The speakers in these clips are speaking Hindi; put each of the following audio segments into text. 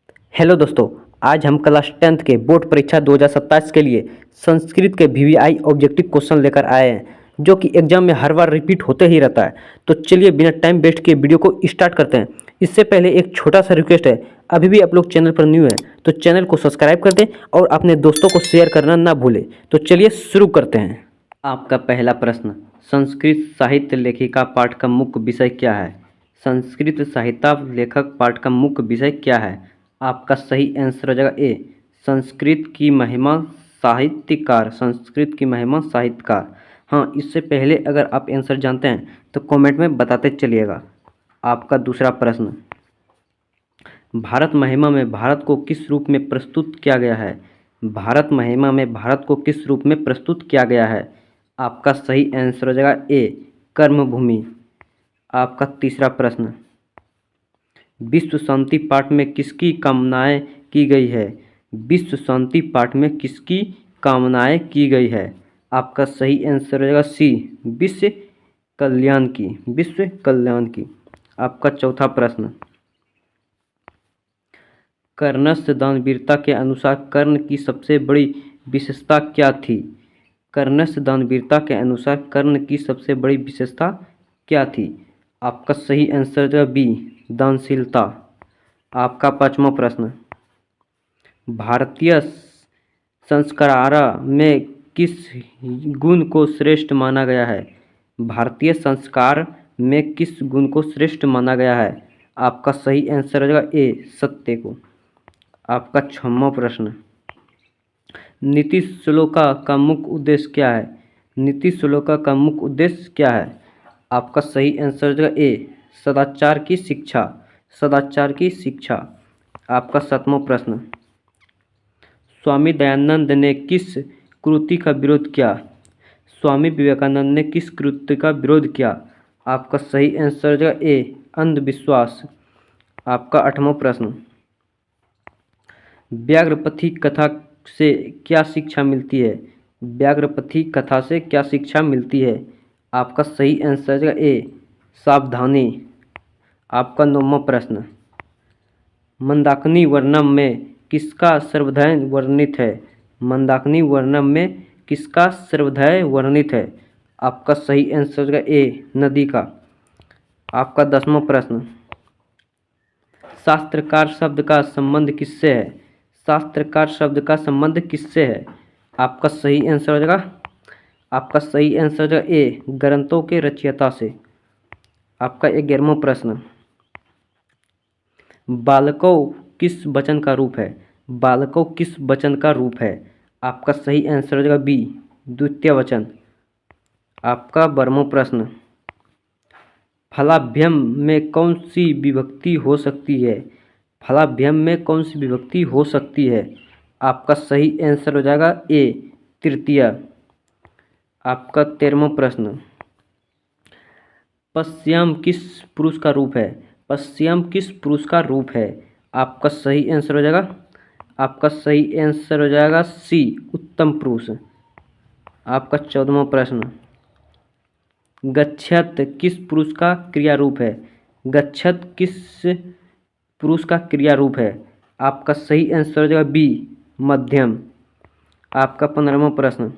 हेलो दोस्तों। आज हम क्लास 10th के बोर्ड परीक्षा 2027 के लिए संस्कृत के वीवीआई ऑब्जेक्टिव क्वेश्चन लेकर आए हैं, जो कि एग्जाम में हर बार रिपीट होते ही रहता है। तो चलिए बिना टाइम वेस्ट किए वीडियो को स्टार्ट करते हैं। इससे पहले एक छोटा सा रिक्वेस्ट है, अभी भी आप लोग चैनल पर न्यू हैं तो चैनल को सब्सक्राइब कर दें और अपने दोस्तों को शेयर करना ना भूलें। तो चलिए शुरू करते हैं। आपका पहला प्रश्न, संस्कृत साहित्य लेखिका पाठ का मुख्य विषय क्या है? संस्कृत साहित्य लेखक पाठ का मुख्य विषय क्या है? आपका सही आंसर हो जाएगा ए, संस्कृत की महिमा साहित्यकार। संस्कृत की महिमा साहित्यकार। हाँ, इससे पहले अगर आप आंसर जानते हैं तो कमेंट में बताते चलिएगा। आपका दूसरा प्रश्न, भारत महिमा में भारत को किस रूप में प्रस्तुत किया गया है? भारत महिमा में भारत को किस रूप में प्रस्तुत किया गया है? आपका सही आंसर हो जाएगा ए, कर्मभूमि। आपका तीसरा प्रश्न, विश्व शांति पाठ में किसकी कामनाएं की गई है? विश्व शांति पाठ में किसकी कामनाएं की गई है? आपका सही आंसर हो जाएगा सी, विश्व कल्याण की। विश्व कल्याण की। आपका चौथा प्रश्न, कर्णस्य दानवीरता के अनुसार कर्ण की सबसे बड़ी विशेषता क्या थी? कर्णस्य दानवीरता के अनुसार कर्ण की सबसे बड़ी विशेषता क्या थी? आपका सही आंसर है बी, दानशीलता। आपका पांचवा प्रश्न, भारतीय संस्कारा में किस गुण को श्रेष्ठ माना गया है? भारतीय संस्कार में किस गुण को श्रेष्ठ माना गया है? आपका सही आंसर हो जाएगा ए, सत्य को। आपका छठवां प्रश्न, नीति श्लोका का मुख्य उद्देश्य क्या है? नीति श्लोका का मुख्य उद्देश्य क्या है? आपका सही आंसर हो जाएगा ए, सदाचार की शिक्षा। सदाचार की शिक्षा। आपका सातवां प्रश्न, स्वामी दयानंद ने किस कृति का विरोध किया? स्वामी विवेकानंद ने किस कृति का विरोध किया? आपका सही आंसर हो जाएगा ए, अंधविश्वास। आपका आठवां प्रश्न, व्याघ्रपथी कथा से क्या शिक्षा मिलती है? व्याघ्रपथी कथा से क्या शिक्षा मिलती है? आपका सही आंसर है ए, सावधानी। आपका नौवां प्रश्न, मंदाकिनी वर्णम में किसका सर्वोदय वर्णित है? मंदाकिनी वर्णम में किसका सर्वोदय वर्णित है? आपका सही आंसर है ए, नदी का। आपका 10वां प्रश्न, शास्त्रकार शब्द का संबंध किससे है? शास्त्रकार शब्द का संबंध किससे है? आपका सही आंसर हो जाएगा, आपका सही आंसर हो जाएगा ए, ग्रंथों के रचयिता से। आपका 11वां प्रश्न, बालकों किस वचन का रूप है? बालकों किस वचन का रूप है? आपका सही आंसर हो जाएगा बी, द्वितीय वचन। आपका 12वां प्रश्न, फलाभ्यम में कौन सी विभक्ति हो सकती है? फलाभ्यम में कौन सी विभक्ति हो सकती है? आपका सही आंसर हो जाएगा ए, तृतीय। आपका 13वां प्रश्न, पश्चिम किस पुरुष का रूप है? पश्चिम किस पुरुष का रूप है? आपका सही आंसर हो जाएगा, आपका सही आंसर हो जाएगा सी, उत्तम पुरुष। आपका 14वां प्रश्न, गच्छत किस पुरुष का क्रिया रूप है? गच्छत किस पुरुष का क्रिया रूप है? आपका सही आंसर हो जाएगा बी, मध्यम। आपका 15वां प्रश्न,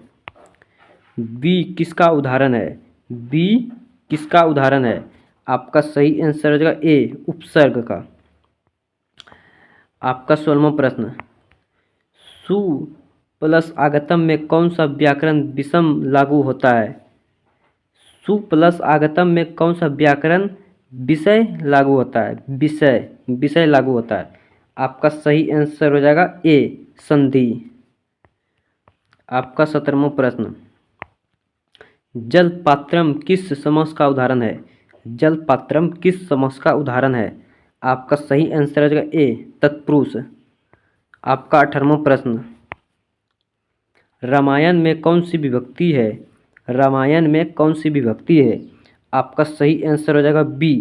बी किसका उदाहरण है? बी किसका उदाहरण है? आपका सही आंसर हो जाएगा ए, उपसर्ग का। आपका 16वां प्रश्न, सु प्लस आगतम में कौन सा व्याकरण विषम लागू होता है? सु प्लस आगतम में कौन सा व्याकरण विषय लागू होता है? विषय, विषय लागू होता है। आपका सही आंसर हो जाएगा ए, संधि। आपका 17वां प्रश्न, जलपात्रम किस समास का उदाहरण है? जलपात्रम किस समास का उदाहरण है? आपका सही आंसर हो जाएगा ए, तत्पुरुष। आपका 18वां प्रश्न, रामायण में कौन सी विभक्ति है? रामायण में कौन सी विभक्ति है? आपका सही आंसर हो जाएगा बी,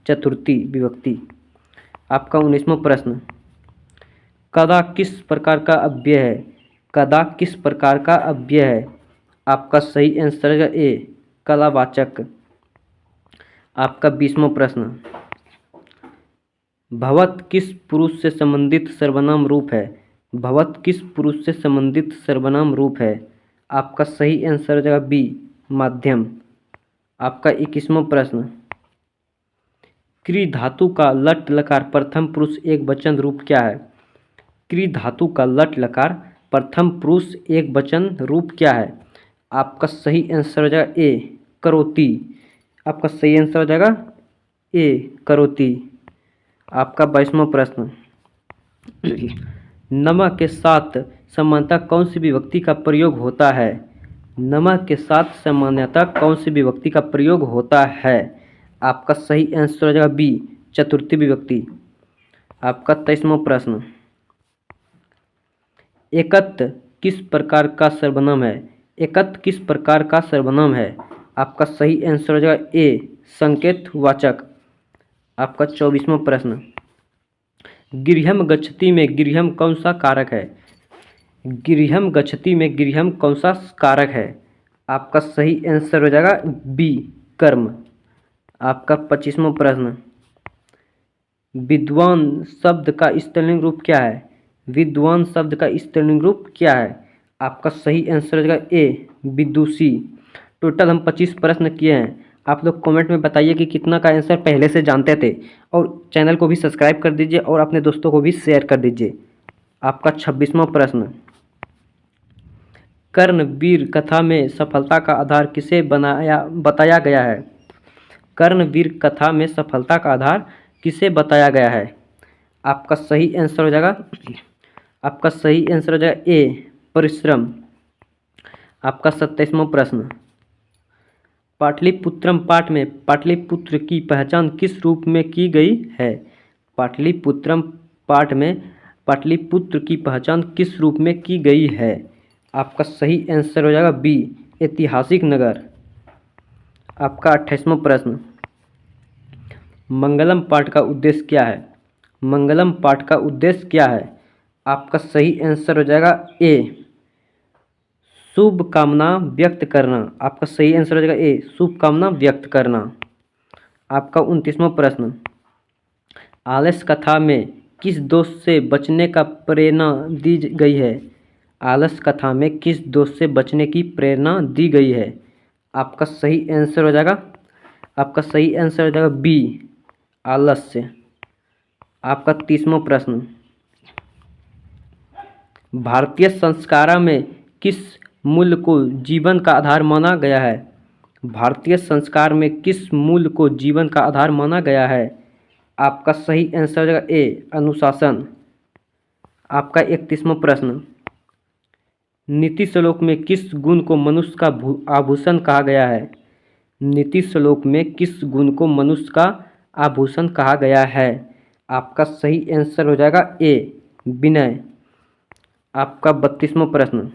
चतुर्थी विभक्ति। आपका 19वां प्रश्न, कदा किस प्रकार का अव्यय है? कदा किस प्रकार का अव्यय है? आपका सही आंसर है ए, कलावाचक। आपका 20वां प्रश्न, भवत किस पुरुष से संबंधित सर्वनाम रूप है? भवत किस पुरुष से संबंधित सर्वनाम रूप है? आपका सही आंसर हो जाएगा बी, माध्यम। आपका 21वां प्रश्न, क्री धातु का लट लकार प्रथम पुरुष एक वचन रूप क्या है? क्री धातु का लट लकार प्रथम पुरुष एक वचन रूप क्या है? आपका सही आंसर हो जाएगा ए, करोति। आपका सही आंसर हो जाएगा ए, करोति। आपका 22वां प्रश्न, नमक के साथ सामान्यतः कौन सी विभक्ति का प्रयोग होता है? नमक के साथ सामान्यतः कौन सी विभक्ति का प्रयोग होता है? आपका सही आंसर हो जाएगा बी, चतुर्थी विभक्ति। आपका 23वां प्रश्न, एकत किस प्रकार का सर्वनाम है? एकत किस प्रकार का सर्वनाम है? आपका सही आंसर हो जाएगा ए, संकेतवाचक। आपका 24वां प्रश्न, गृहम गच्छति में गृहम कौन सा कारक है? गृहम गच्छति में गृहम कौन सा कारक है? आपका सही आंसर हो जाएगा बी, कर्म। आपका 25वां प्रश्न, विद्वान शब्द का स्त्रीलिंग रूप क्या है? विद्वान शब्द का स्त्रीलिंग रूप क्या है? आपका सही आंसर हो जाएगा ए, विदुषी। टोटल हम 25 प्रश्न किए हैं। आप लोग कमेंट में बताइए कि कितना का आंसर पहले से जानते थे, और चैनल को भी सब्सक्राइब कर दीजिए और अपने दोस्तों को भी शेयर कर दीजिए। आपका 26वां प्रश्न, कर्णवीर कथा में सफलता का आधार किसे बताया गया है? कर्णवीर कथा में सफलता का आधार किसे बताया गया है? आपका सही आंसर हो जाएगा ए, परिश्रम। आपका 27वां प्रश्न, पाटलिपुत्रम पाठ में पाटलिपुत्र की पहचान किस रूप में की गई है? पाटलिपुत्रम पाठ में पाटलिपुत्र की पहचान किस रूप में की गई है? आपका सही आंसर हो जाएगा बी, ऐतिहासिक नगर। आपका 28वां प्रश्न, मंगलम पाठ का उद्देश्य क्या है? मंगलम पाठ का उद्देश्य क्या है? आपका सही आंसर हो जाएगा ए, शुभ कामना व्यक्त करना। आपका सही आंसर हो जाएगा ए, शुभ कामना व्यक्त करना। आपका 29वां प्रश्न, आलस कथा में किस दोष से बचने का प्रेरणा दी गई है? आलस कथा में किस दोष से बचने की प्रेरणा दी गई है? आपका सही आंसर हो जाएगा बी, आलस्य। आपका 30वां प्रश्न, भारतीय संस्कारा में किस मूल्य को जीवन का आधार माना गया है? भारतीय संस्कार में किस मूल्य को जीवन का आधार माना गया है? आपका सही आंसर हो जाएगा ए, अनुशासन। आपका 31वां प्रश्न, नीति श्लोक में किस गुण को मनुष्य का आभूषण कहा गया है? नीति श्लोक में किस गुण को मनुष्य का आभूषण कहा गया है? आपका सही आंसर हो जाएगा ए, विनय। आपका 32वां प्रश्न,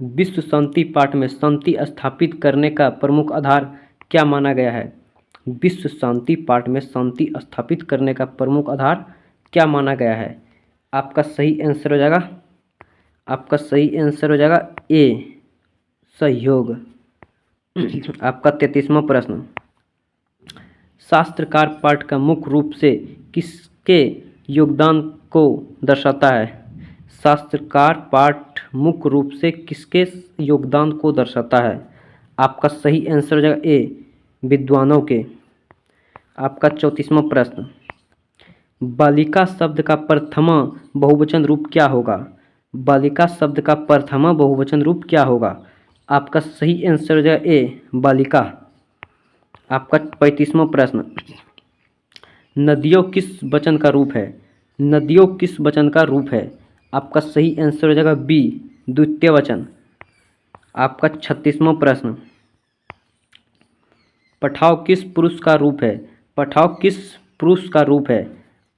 विश्व शांति पाठ में शांति स्थापित करने का प्रमुख आधार क्या माना गया है? विश्व शांति पाठ में शांति स्थापित करने का प्रमुख आधार क्या माना गया है? आपका सही आंसर हो जाएगा ए, सहयोग। आपका 33वां प्रश्न, शास्त्रकार पाठ का मुख्य रूप से किसके योगदान को दर्शाता है? शास्त्रकार पाठ मुख्य रूप से किसके योगदान को दर्शाता है? आपका सही आंसर हो जाएगा ए, विद्वानों के। आपका 34वां प्रश्न, बालिका शब्द का प्रथमा बहुवचन रूप क्या होगा? बालिका शब्द का प्रथमा बहुवचन रूप क्या होगा? आपका सही आंसर हो जाएगा ए, बालिका। आपका 35वां प्रश्न, नदियों किस वचन का रूप है? नदियों किस वचन का रूप है? आपका सही आंसर हो जाएगा बी, द्वितीय वचन। आपका 36वां प्रश्न, पठाव किस पुरुष का रूप है? पठाव किस पुरुष का रूप है?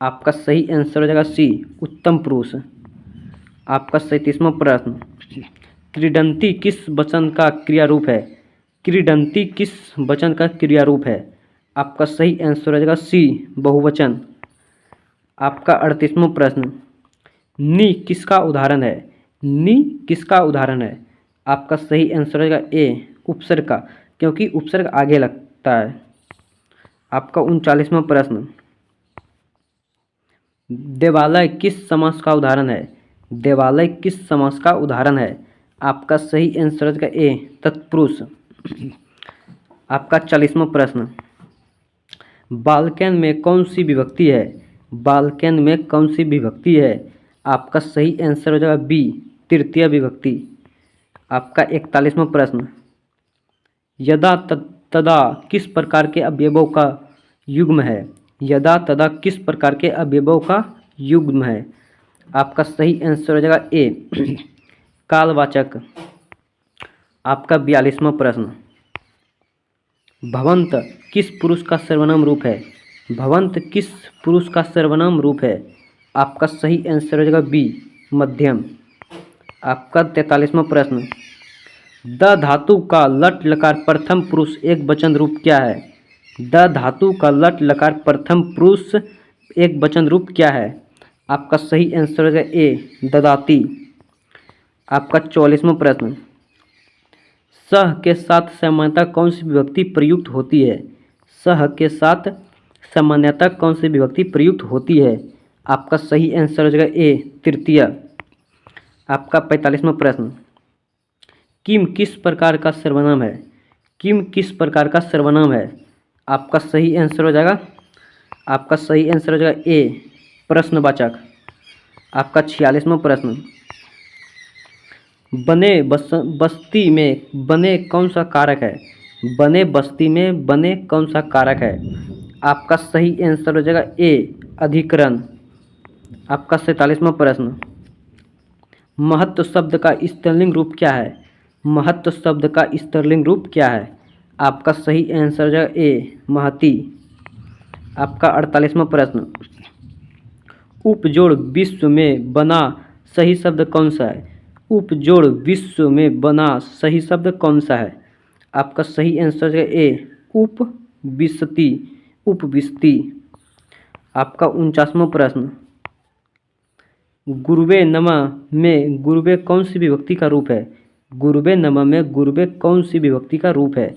आपका सही आंसर हो जाएगा सी, उत्तम पुरुष। आपका 37वां प्रश्न, क्रीडंती किस वचन का क्रिया रूप है? क्रीडंती किस वचन का क्रिया रूप है? आपका सही आंसर हो जाएगा सी, बहुवचन। आपका 38वां प्रश्न, नी किसका उदाहरण है? नी किसका उदाहरण है? आपका सही आंसर हो जाएगा ए, उपसर्ग का, क्योंकि उपसर्ग आगे लगता है। आपका 39वां प्रश्न, देवालय किस समास का उदाहरण है? देवालय किस समास का उदाहरण है? आपका सही आंसर हो जाएगा ए तत्पुरुष। आपका 40वां प्रश्न, बालकन में कौन सी विभक्ति है? बालकन में कौन सी विभक्ति है? आपका सही आंसर हो जाएगा बी तृतीय विभक्ति। आपका 41वां प्रश्न, यदा तदा किस प्रकार के अवयवों का युग्म है? यदा तदा किस प्रकार के अवयवों का युग्म है? आपका सही आंसर हो जाएगा ए कालवाचक। आपका 42वां प्रश्न, भवंत किस पुरुष का सर्वनाम रूप है? भवंत किस पुरुष का सर्वनाम रूप है? आपका सही आंसर हो जाएगा बी मध्यम। आपका 43वां प्रश्न, द धातु का लट लकार प्रथम पुरुष एक वचन रूप क्या है? द धातु का लट लकार प्रथम पुरुष एक वचन रूप क्या है? आपका सही आंसर हो जाएगा ए ददाती। आपका 44वां प्रश्न, सह के साथ सामान्यतः कौन सी विभक्ति प्रयुक्त होती है? सह के साथ सामान्यतः कौन सी विभक्ति प्रयुक्त होती है? आपका सही आंसर हो जाएगा ए तृतीय। आपका 45वां प्रश्न, किम किस प्रकार का सर्वनाम है? किम किस प्रकार का सर्वनाम है? आपका सही आंसर हो जाएगा ए प्रश्नवाचक। आपका 46वां प्रश्न, बने बस्ती में बने कौन सा कारक है? बने बस्ती में बने कौन सा कारक है? आपका सही आंसर हो जाएगा ए अधिकरण। आपका 47वां प्रश्न, महत्व शब्द का स्त्रीलिंग रूप क्या है? महत्व शब्द का स्त्रीलिंग रूप क्या है? आपका सही आंसर हो जाएगा ए महती। आपका 48वां प्रश्न, उपजोड़ विश्व में बना सही शब्द कौन सा है? उपजोड़ विश्व में बना सही शब्द कौन सा है? आपका सही आंसर है ए उपविशति उपविशति। आपका 49वां प्रश्न, गुरुवे नमः में गुरुवे कौन सी विभक्ति का रूप है? गुरुवे नमः में गुरुवे कौन सी विभक्ति का रूप है?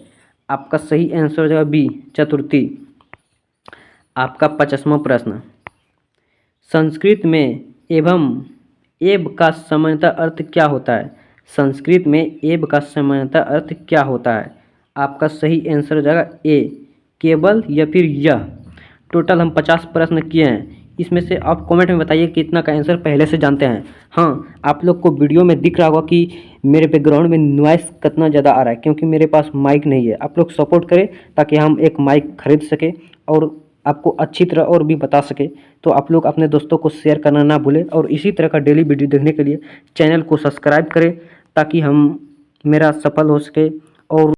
आपका सही आंसर हो जाएगा बी चतुर्थी। आपका 50वां प्रश्न, संस्कृत में एवं एब का सामान्यतः अर्थ क्या होता है? संस्कृत में एब का सामान्यतः अर्थ क्या होता है? आपका सही आंसर हो जाएगा ए केवल या फिर यह। टोटल हम 50 प्रश्न किए हैं। इसमें से आप कमेंट में बताइए कितना का आंसर पहले से जानते हैं। हाँ, आप लोग को वीडियो में दिख रहा होगा कि मेरे बैकग्राउंड में नॉइस कितना ज़्यादा आ रहा है, क्योंकि मेरे पास माइक नहीं है। आप लोग सपोर्ट करें ताकि हम एक माइक खरीद सके और आपको अच्छी तरह और भी बता सके। तो आप लोग अपने दोस्तों को शेयर करना ना भूलें और इसी तरह का डेली वीडियो देखने के लिए चैनल को सब्सक्राइब करें ताकि हम मेरा सफल हो सके और